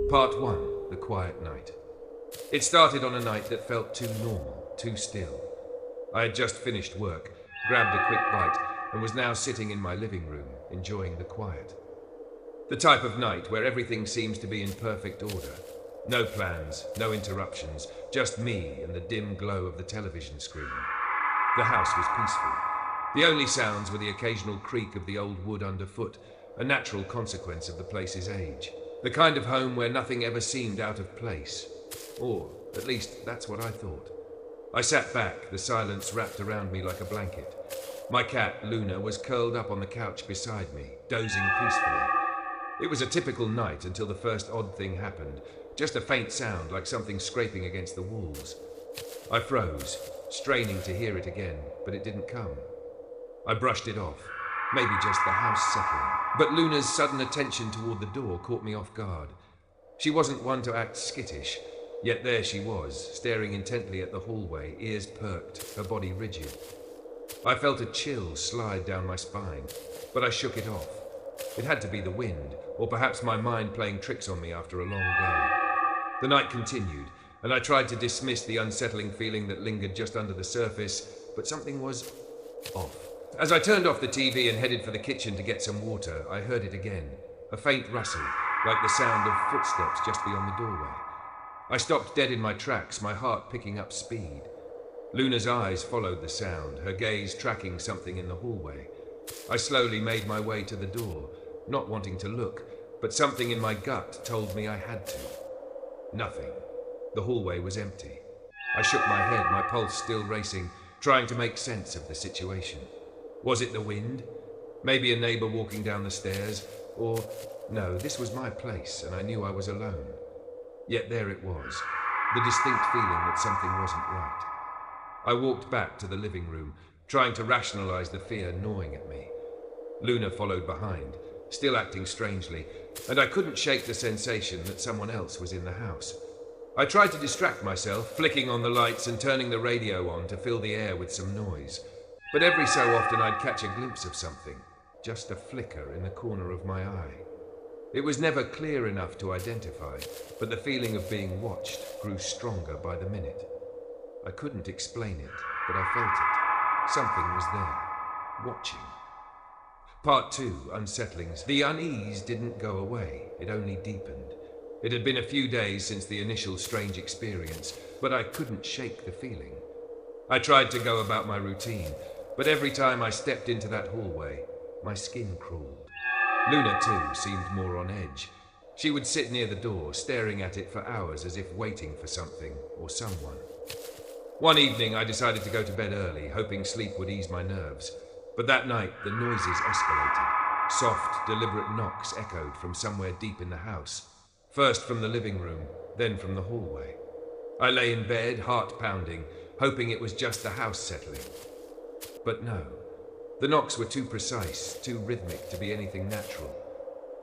Part 1, The Quiet Night. It started on a night that felt too normal, too still. I had just finished work, grabbed a quick bite, and was now sitting in my living room, enjoying the quiet. The type of night where everything seems to be in perfect order. No plans, no interruptions, just me and the dim glow of the television screen. The house was peaceful. The only sounds were the occasional creak of the old wood underfoot, a natural consequence of the place's age. The kind of home where nothing ever seemed out of place. Or, at least, that's what I thought. I sat back, the silence wrapped around me like a blanket. My cat, Luna, was curled up on the couch beside me, dozing peacefully. It was a typical night until the first odd thing happened, just a faint sound like something scraping against the walls. I froze, straining to hear it again, but it didn't come. I brushed it off, maybe just the house settling. But Luna's sudden attention toward the door caught me off guard. She wasn't one to act skittish, yet there she was, staring intently at the hallway, ears perked, her body rigid. I felt a chill slide down my spine, but I shook it off. It had to be the wind, or perhaps my mind playing tricks on me after a long day. The night continued, and I tried to dismiss the unsettling feeling that lingered just under the surface, but something was off. As I turned off the TV and headed for the kitchen to get some water, I heard it again, a faint rustle, like the sound of footsteps just beyond the doorway. I stopped dead in my tracks, my heart picking up speed. Luna's eyes followed the sound, her gaze tracking something in the hallway. I slowly made my way to the door, not wanting to look, but something in my gut told me I had to. Nothing. The hallway was empty. I shook my head, my pulse still racing, trying to make sense of the situation. Was it the wind? Maybe a neighbor walking down the stairs? Or, no, this was my place, and I knew I was alone. Yet there it was, the distinct feeling that something wasn't right. I walked back to the living room, trying to rationalize the fear gnawing at me. Luna followed behind, still acting strangely, and I couldn't shake the sensation that someone else was in the house. I tried to distract myself, flicking on the lights and turning the radio on to fill the air with some noise. But every so often I'd catch a glimpse of something, just a flicker in the corner of my eye. It was never clear enough to identify, but the feeling of being watched grew stronger by the minute. I couldn't explain it, but I felt it. Something was there, watching. Part 2, Unsettlings. The unease didn't go away, it only deepened. It had been a few days since the initial strange experience, but I couldn't shake the feeling. I tried to go about my routine, but every time I stepped into that hallway, my skin crawled. Luna, too, seemed more on edge. She would sit near the door, staring at it for hours as if waiting for something or someone. One evening, I decided to go to bed early, hoping sleep would ease my nerves. But that night, the noises escalated. Soft, deliberate knocks echoed from somewhere deep in the house. First from the living room, then from the hallway. I lay in bed, heart pounding, hoping it was just the house settling. But no. The knocks were too precise, too rhythmic to be anything natural.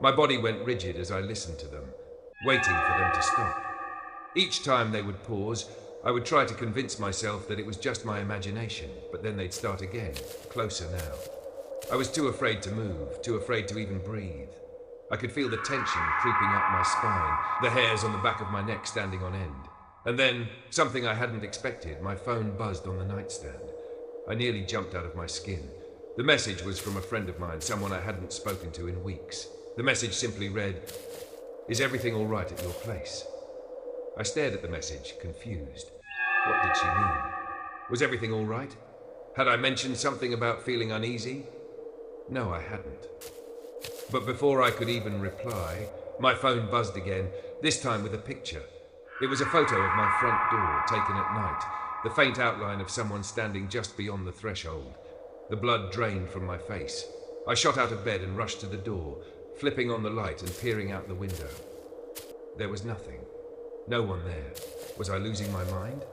My body went rigid as I listened to them, waiting for them to stop. Each time they would pause, I would try to convince myself that it was just my imagination, but then they'd start again, closer now. I was too afraid to move, too afraid to even breathe. I could feel the tension creeping up my spine, the hairs on the back of my neck standing on end. And then, something I hadn't expected, my phone buzzed on the nightstand. I nearly jumped out of my skin. The message was from a friend of mine, someone I hadn't spoken to in weeks. The message simply read, "Is everything all right at your place?" I stared at the message, confused. What did she mean? Was everything all right? Had I mentioned something about feeling uneasy? No, I hadn't. But before I could even reply, my phone buzzed again, this time with a picture. It was a photo of my front door, taken at night, the faint outline of someone standing just beyond the threshold. The blood drained from my face. I shot out of bed and rushed to the door, flipping on the light and peering out the window. There was nothing. No one there. Was I losing my mind?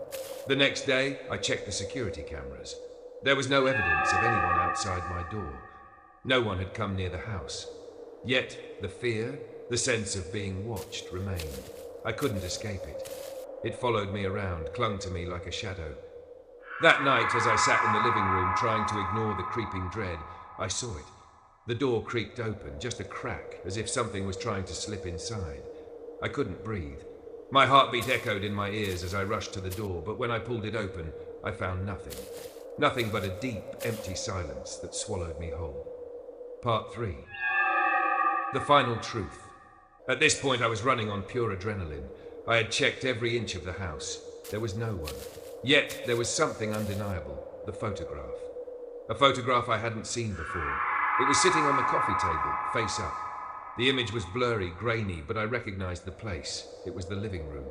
The next day, I checked the security cameras. There was no evidence of anyone outside my door. No one had come near the house. Yet, the fear, the sense of being watched remained. I couldn't escape it. It followed me around, clung to me like a shadow. That night, as I sat in the living room trying to ignore the creeping dread, I saw it. The door creaked open, just a crack, as if something was trying to slip inside. I couldn't breathe. My heartbeat echoed in my ears as I rushed to the door, but when I pulled it open, I found nothing. Nothing but a deep, empty silence that swallowed me whole. Part 3. The final truth. At this point, I was running on pure adrenaline. I had checked every inch of the house. There was no one. Yet, there was something undeniable. The photograph. A photograph I hadn't seen before. It was sitting on the coffee table, face up. The image was blurry, grainy, but I recognized the place. It was the living room.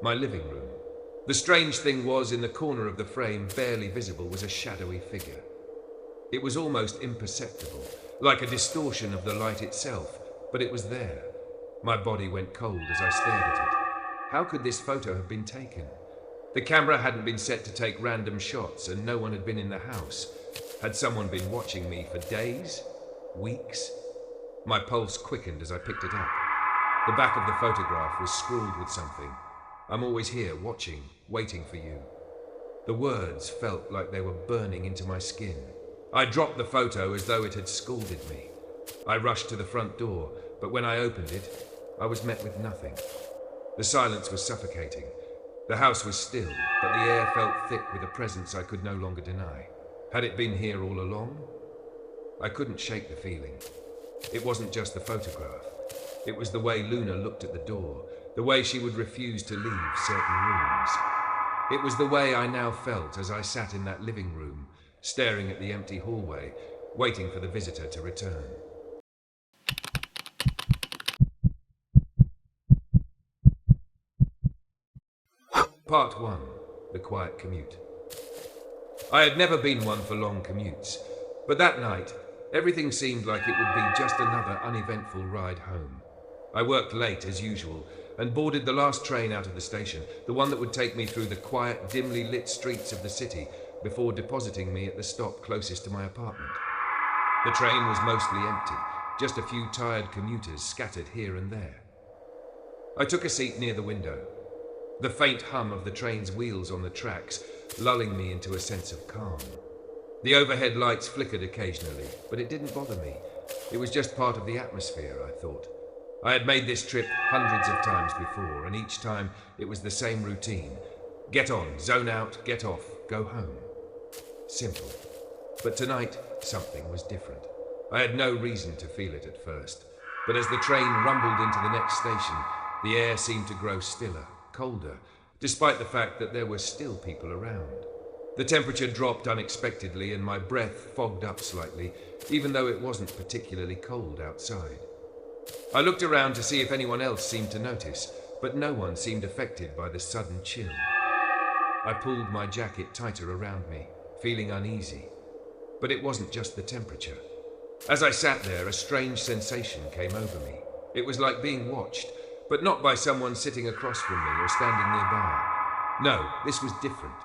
My living room. The strange thing was, in the corner of the frame, barely visible, was a shadowy figure. It was almost imperceptible, like a distortion of the light itself, but it was there. My body went cold as I stared at it. How could this photo have been taken? The camera hadn't been set to take random shots, and no one had been in the house. Had someone been watching me for days? Weeks? My pulse quickened as I picked it up. The back of the photograph was scrawled with something. I'm always here, watching, waiting for you. The words felt like they were burning into my skin. I dropped the photo as though it had scalded me. I rushed to the front door, but when I opened it, I was met with nothing. The silence was suffocating. The house was still, but the air felt thick with a presence I could no longer deny. Had it been here all along? I couldn't shake the feeling. It wasn't just the photograph. It was the way Luna looked at the door, the way she would refuse to leave certain rooms. It was the way I now felt as I sat in that living room, staring at the empty hallway, waiting for the visitor to return. Part 1. The quiet commute. I had never been one for long commutes, but that night, everything seemed like it would be just another uneventful ride home. I worked late as usual and boarded the last train out of the station, the one that would take me through the quiet, dimly lit streets of the city before depositing me at the stop closest to my apartment. The train was mostly empty, just a few tired commuters scattered here and there. I took a seat near the window, the faint hum of the train's wheels on the tracks lulling me into a sense of calm. The overhead lights flickered occasionally, but it didn't bother me. It was just part of the atmosphere, I thought. I had made this trip hundreds of times before, and each time it was the same routine. Get on, zone out, get off, go home. Simple. But tonight, something was different. I had no reason to feel it at first, but as the train rumbled into the next station, the air seemed to grow stiller, colder, despite the fact that there were still people around. The temperature dropped unexpectedly and my breath fogged up slightly, even though it wasn't particularly cold outside. I looked around to see if anyone else seemed to notice, but no one seemed affected by the sudden chill. I pulled my jacket tighter around me, feeling uneasy. But it wasn't just the temperature. As I sat there, a strange sensation came over me. It was like being watched, but not by someone sitting across from me or standing nearby. No, this was different.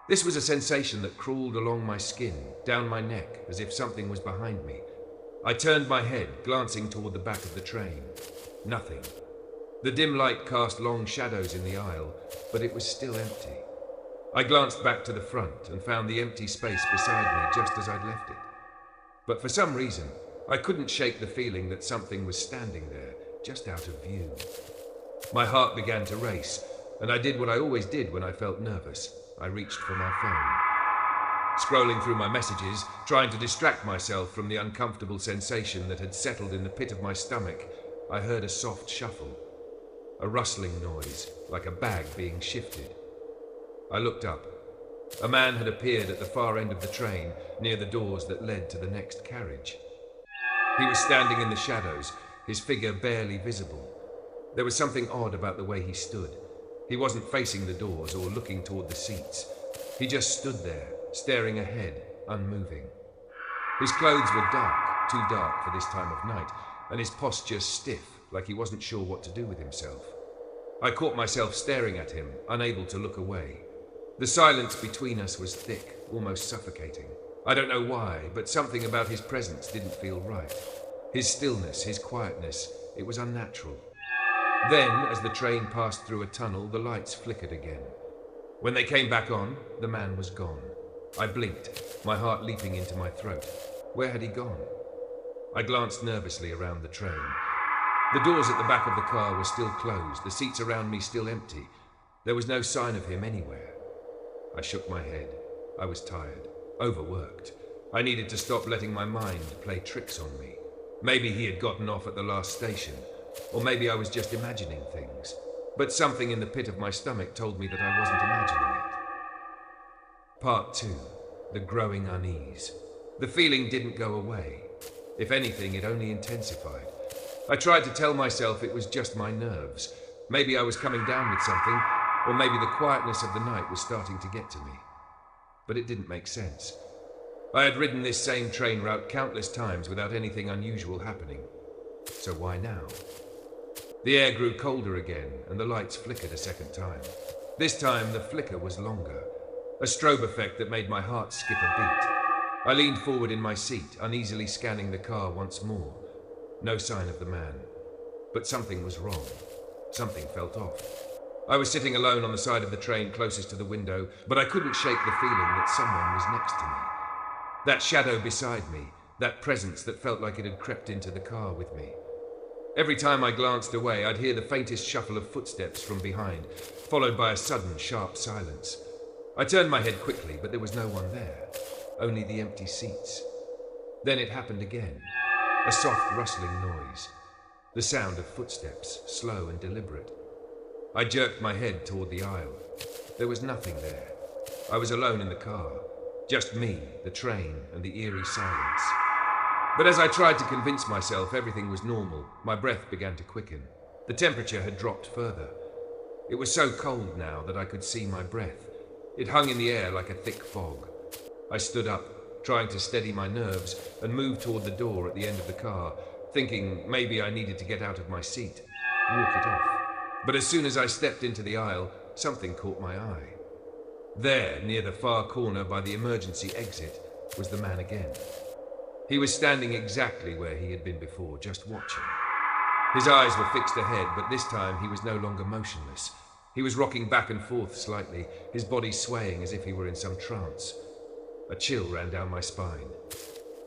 This was a sensation that crawled along my skin, down my neck, as if something was behind me. I turned my head, glancing toward the back of the train. Nothing. The dim light cast long shadows in the aisle, but it was still empty. I glanced back to the front and found the empty space beside me just as I'd left it. But for some reason, I couldn't shake the feeling that something was standing there, just out of view. My heart began to race, and I did what I always did when I felt nervous. I reached for my phone. Scrolling through my messages, trying to distract myself from the uncomfortable sensation that had settled in the pit of my stomach, I heard a soft shuffle, a rustling noise, like a bag being shifted. I looked up. A man had appeared at the far end of the train, near the doors that led to the next carriage. He was standing in the shadows, his figure barely visible. There was something odd about the way he stood. He wasn't facing the doors or looking toward the seats. He just stood there, staring ahead, unmoving. His clothes were dark, too dark for this time of night, and his posture stiff, like he wasn't sure what to do with himself. I caught myself staring at him, unable to look away. The silence between us was thick, almost suffocating. I don't know why, but something about his presence didn't feel right. His stillness, his quietness, it was unnatural. Then, as the train passed through a tunnel, the lights flickered again. When they came back on, the man was gone. I blinked, my heart leaping into my throat. Where had he gone? I glanced nervously around the train. The doors at the back of the car were still closed, the seats around me still empty. There was no sign of him anywhere. I shook my head. I was tired, overworked. I needed to stop letting my mind play tricks on me. Maybe he had gotten off at the last station, or maybe I was just imagining things. But something in the pit of my stomach told me that I wasn't imagining it. Part 2. The growing unease. The feeling didn't go away. If anything, it only intensified. I tried to tell myself it was just my nerves. Maybe I was coming down with something, or maybe the quietness of the night was starting to get to me. But it didn't make sense. I had ridden this same train route countless times without anything unusual happening. So why now? The air grew colder again, and the lights flickered a second time. This time, the flicker was longer, a strobe effect that made my heart skip a beat. I leaned forward in my seat, uneasily scanning the car once more. No sign of the man. But something was wrong. Something felt off. I was sitting alone on the side of the train closest to the window, but I couldn't shake the feeling that someone was next to me. That shadow beside me, that presence that felt like it had crept into the car with me. Every time I glanced away, I'd hear the faintest shuffle of footsteps from behind, followed by a sudden, sharp silence. I turned my head quickly, but there was no one there, only the empty seats. Then it happened again, a soft rustling noise, the sound of footsteps, slow and deliberate. I jerked my head toward the aisle. There was nothing there. I was alone in the car, just me, the train, and the eerie silence. But as I tried to convince myself everything was normal, my breath began to quicken. The temperature had dropped further. It was so cold now that I could see my breath. It hung in the air like a thick fog. I stood up, trying to steady my nerves, and moved toward the door at the end of the car, thinking maybe I needed to get out of my seat, walk it off. But as soon as I stepped into the aisle, something caught my eye. There, near the far corner by the emergency exit, was the man again. He was standing exactly where he had been before, just watching. His eyes were fixed ahead, but this time he was no longer motionless. He was rocking back and forth slightly, his body swaying as if he were in some trance. A chill ran down my spine.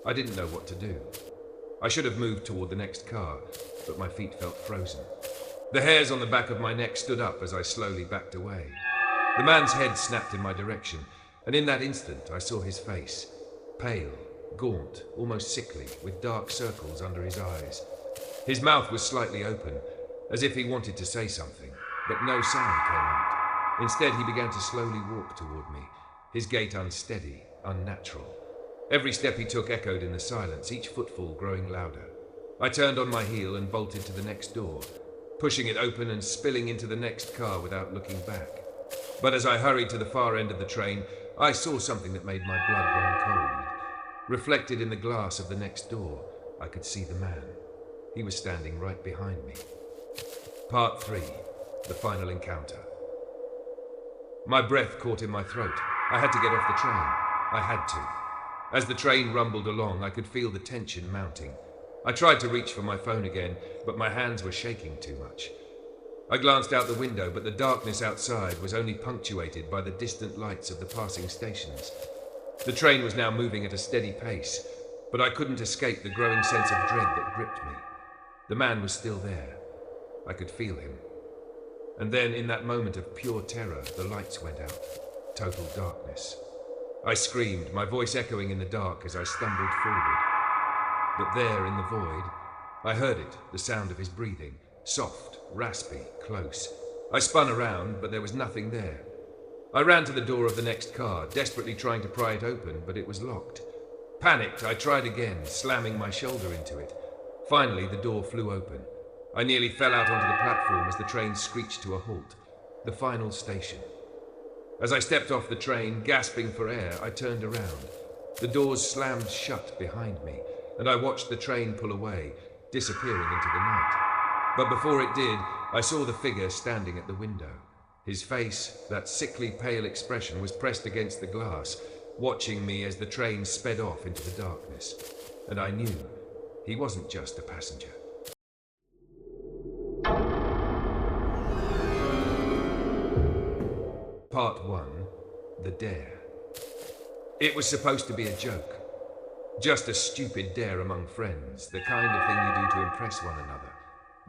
I didn't know what to do. I should have moved toward the next car, but my feet felt frozen. The hairs on the back of my neck stood up as I slowly backed away. The man's head snapped in my direction, and in that instant I saw his face, pale, gaunt, almost sickly, with dark circles under his eyes. His mouth was slightly open, as if he wanted to say something, but no sound came out. Instead, he began to slowly walk toward me, his gait unsteady, unnatural. Every step he took echoed in the silence, each footfall growing louder. I turned on my heel and bolted to the next door, pushing it open and spilling into the next car without looking back. But as I hurried to the far end of the train, I saw something that made my blood run cold. Reflected in the glass of the next door, I could see the man. He was standing right behind me. Part 3. The final encounter. My breath caught in my throat. I had to get off the train. I had to. As the train rumbled along, I could feel the tension mounting. I tried to reach for my phone again, but my hands were shaking too much. I glanced out the window, but the darkness outside was only punctuated by the distant lights of the passing stations. The train was now moving at a steady pace, but I couldn't escape the growing sense of dread that gripped me. The man was still there. I could feel him. And then, in that moment of pure terror, the lights went out. Total darkness. I screamed, my voice echoing in the dark as I stumbled forward. But there, in the void, I heard it, the sound of his breathing. Soft, raspy, close. I spun around, but there was nothing there. I ran to the door of the next car, desperately trying to pry it open, but it was locked. Panicked, I tried again, slamming my shoulder into it. Finally, the door flew open. I nearly fell out onto the platform as the train screeched to a halt. The final station. As I stepped off the train, gasping for air, I turned around. The doors slammed shut behind me, and I watched the train pull away, disappearing into the night. But before it did, I saw the figure standing at the window. His face, that sickly pale expression, was pressed against the glass, watching me as the train sped off into the darkness. And I knew he wasn't just a passenger. Part 1. The Dare. It was supposed to be a joke. Just a stupid dare among friends, the kind of thing you do to impress one another.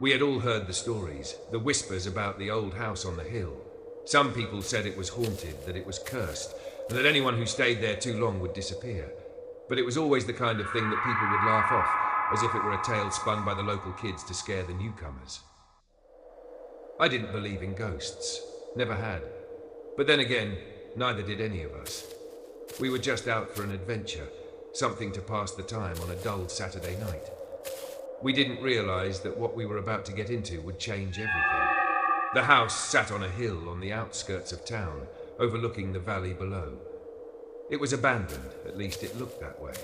We had all heard the stories, the whispers about the old house on the hill. Some people said it was haunted, that it was cursed, and that anyone who stayed there too long would disappear. But it was always the kind of thing that people would laugh off, as if it were a tale spun by the local kids to scare the newcomers. I didn't believe in ghosts, never had. But then again, neither did any of us. We were just out for an adventure, something to pass the time on a dull Saturday night. We didn't realize that what we were about to get into would change everything. The house sat on a hill on the outskirts of town, overlooking the valley below. It was abandoned, at least it looked that way.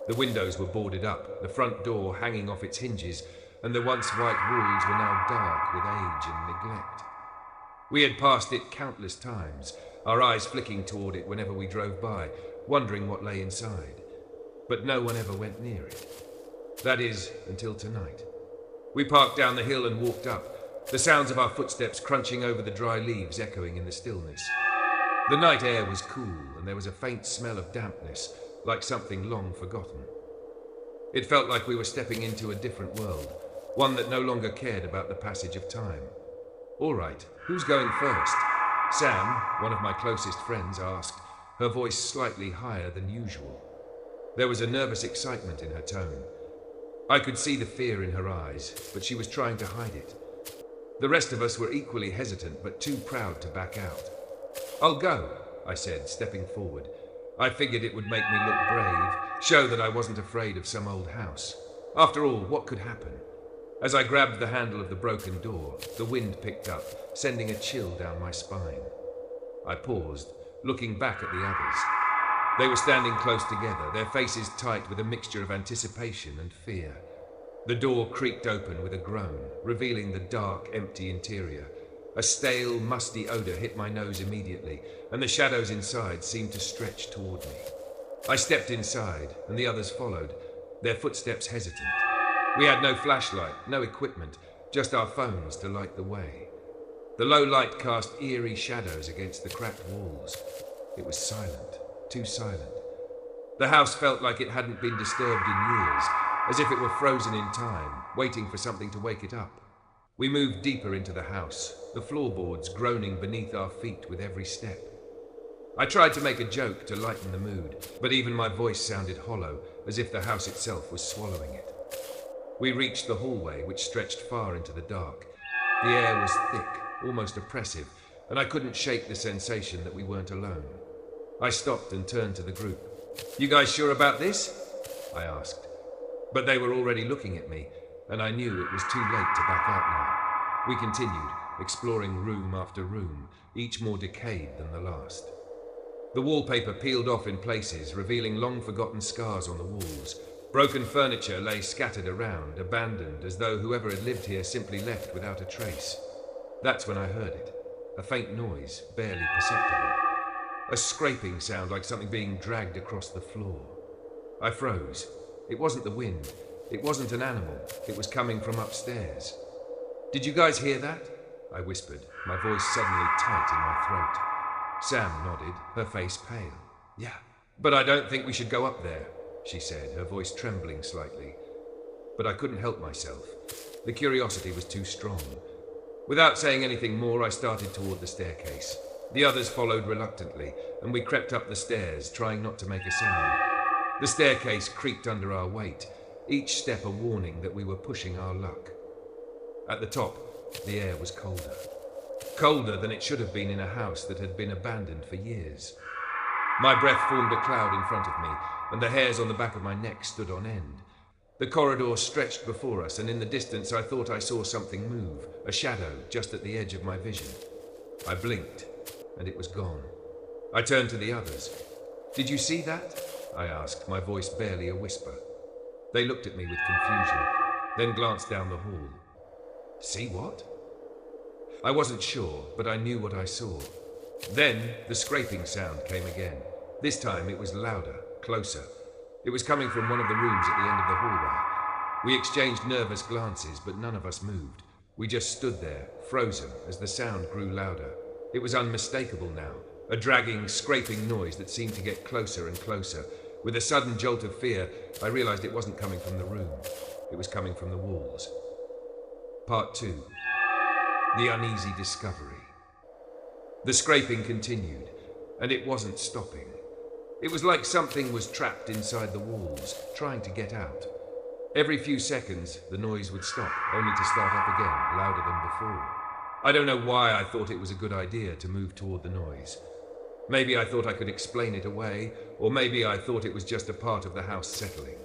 The windows were boarded up, the front door hanging off its hinges, and the once white walls were now dark with age and neglect. We had passed it countless times, our eyes flicking toward it whenever we drove by, wondering what lay inside. But no one ever went near it. That is, until tonight. We parked down the hill and walked up, the sounds of our footsteps crunching over the dry leaves echoing in the stillness. The night air was cool, and there was a faint smell of dampness, like something long forgotten. It felt like we were stepping into a different world, one that no longer cared about the passage of time. "All right, who's going first?" Sam, one of my closest friends, asked, her voice slightly higher than usual. There was a nervous excitement in her tone. I could see the fear in her eyes, but she was trying to hide it. The rest of us were equally hesitant, but too proud to back out. "I'll go," I said, stepping forward. I figured it would make me look brave, show that I wasn't afraid of some old house. After all, what could happen? As I grabbed the handle of the broken door, the wind picked up, sending a chill down my spine. I paused, looking back at the others. They were standing close together, their faces tight with a mixture of anticipation and fear. The door creaked open with a groan, revealing the dark, empty interior. A stale, musty odor hit my nose immediately, and the shadows inside seemed to stretch toward me. I stepped inside, and the others followed, their footsteps hesitant. We had no flashlight, no equipment, just our phones to light the way. The low light cast eerie shadows against the cracked walls. It was silent, too silent. The house felt like it hadn't been disturbed in years, as if it were frozen in time, waiting for something to wake it up. We moved deeper into the house, the floorboards groaning beneath our feet with every step. I tried to make a joke to lighten the mood, but even my voice sounded hollow, as if the house itself was swallowing it. We reached the hallway, which stretched far into the dark. The air was thick, almost oppressive, and I couldn't shake the sensation that we weren't alone. I stopped and turned to the group. "You guys sure about this?" I asked. But they were already looking at me, and I knew it was too late to back out now. We continued, exploring room after room, each more decayed than the last. The wallpaper peeled off in places, revealing long-forgotten scars on the walls. Broken furniture lay scattered around, abandoned, as though whoever had lived here simply left without a trace. That's when I heard it. A faint noise, barely perceptible. A scraping sound like something being dragged across the floor. I froze. It wasn't the wind. It wasn't an animal. It was coming from upstairs. "Did you guys hear that?" I whispered, my voice suddenly tight in my throat. Sam nodded, her face pale. "Yeah, but I don't think we should go up there," she said, her voice trembling slightly. But I couldn't help myself. The curiosity was too strong. Without saying anything more, I started toward the staircase. The others followed reluctantly, and we crept up the stairs, trying not to make a sound. The staircase creaked under our weight, each step a warning that we were pushing our luck. At the top, the air was colder. Colder than it should have been in a house that had been abandoned for years. My breath formed a cloud in front of me, and the hairs on the back of my neck stood on end. The corridor stretched before us, and in the distance I thought I saw something move, a shadow just at the edge of my vision. I blinked, and it was gone. I turned to the others. "Did you see that?" I asked, my voice barely a whisper. They looked at me with confusion, then glanced down the hall. "See what?" I wasn't sure, but I knew what I saw. Then the scraping sound came again. This time it was louder, closer. It was coming from one of the rooms at the end of the hallway. We exchanged nervous glances, but none of us moved. We just stood there, frozen, as the sound grew louder. It was unmistakable now, a dragging, scraping noise that seemed to get closer and closer. With a sudden jolt of fear, I realized it wasn't coming from the room. It was coming from the walls. Part 2. The Uneasy Discovery. The scraping continued, and it wasn't stopping. It was like something was trapped inside the walls, trying to get out. Every few seconds, the noise would stop, only to start up again, louder than before. I don't know why I thought it was a good idea to move toward the noise. Maybe I thought I could explain it away, or maybe I thought it was just a part of the house settling.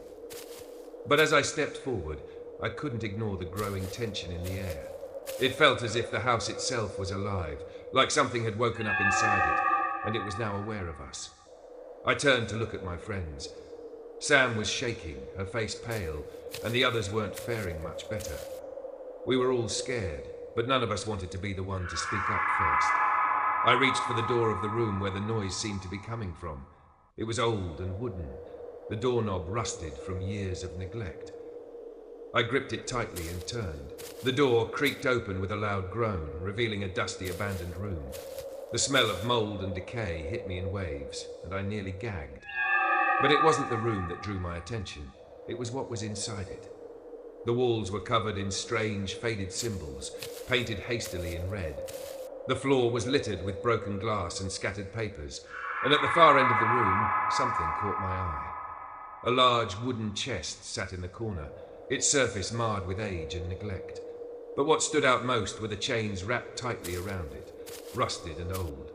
But as I stepped forward, I couldn't ignore the growing tension in the air. It felt as if the house itself was alive, like something had woken up inside it, and it was now aware of us. I turned to look at my friends. Sam was shaking, her face pale, and the others weren't faring much better. We were all scared, but none of us wanted to be the one to speak up first. I reached for the door of the room where the noise seemed to be coming from. It was old and wooden, the doorknob rusted from years of neglect. I gripped it tightly and turned. The door creaked open with a loud groan, revealing a dusty, abandoned room. The smell of mold and decay hit me in waves, and I nearly gagged. But it wasn't the room that drew my attention. It was what was inside it. The walls were covered in strange, faded symbols, painted hastily in red. The floor was littered with broken glass and scattered papers, and at the far end of the room, something caught my eye. A large wooden chest sat in the corner, its surface marred with age and neglect. But what stood out most were the chains wrapped tightly around it, rusted and old.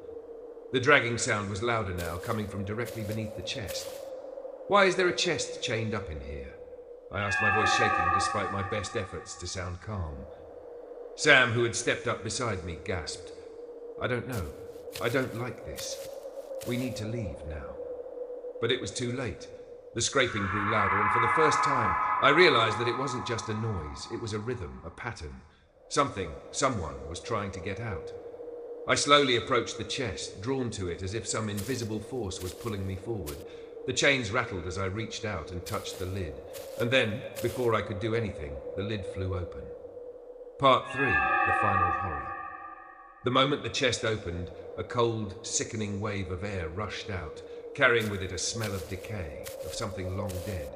The dragging sound was louder now, coming from directly beneath the chest. "Why is there a chest chained up in here?" I asked, my voice shaking despite my best efforts to sound calm. Sam, who had stepped up beside me, gasped. "I don't know. I don't like this. We need to leave now." But it was too late. The scraping grew louder, and for the first time, I realized that it wasn't just a noise. It was a rhythm, a pattern. Someone was trying to get out. I slowly approached the chest, drawn to it as if some invisible force was pulling me forward. The chains rattled as I reached out and touched the lid. And then, before I could do anything, the lid flew open. Part 3, the final horror. The moment the chest opened, a cold, sickening wave of air rushed out, carrying with it a smell of decay, of something long dead.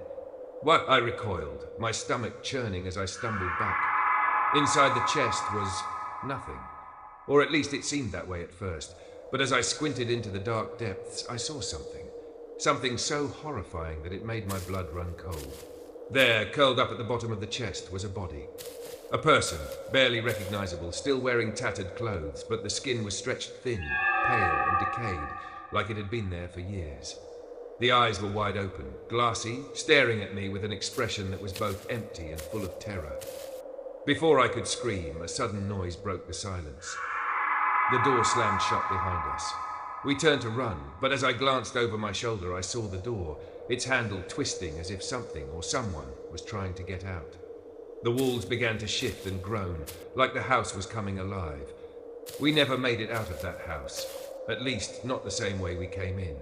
"What?" I recoiled, my stomach churning as I stumbled back. Inside the chest was nothing. Or at least it seemed that way at first. But as I squinted into the dark depths, I saw something. Something so horrifying that it made my blood run cold. There, curled up at the bottom of the chest, was a body. A person, barely recognizable, still wearing tattered clothes, but the skin was stretched thin, pale and decayed, like it had been there for years. The eyes were wide open, glassy, staring at me with an expression that was both empty and full of terror. Before I could scream, a sudden noise broke the silence. The door slammed shut behind us. We turned to run, but as I glanced over my shoulder, I saw the door, its handle twisting as if something or someone was trying to get out. The walls began to shift and groan, like the house was coming alive. We never made it out of that house, at least not the same way we came in.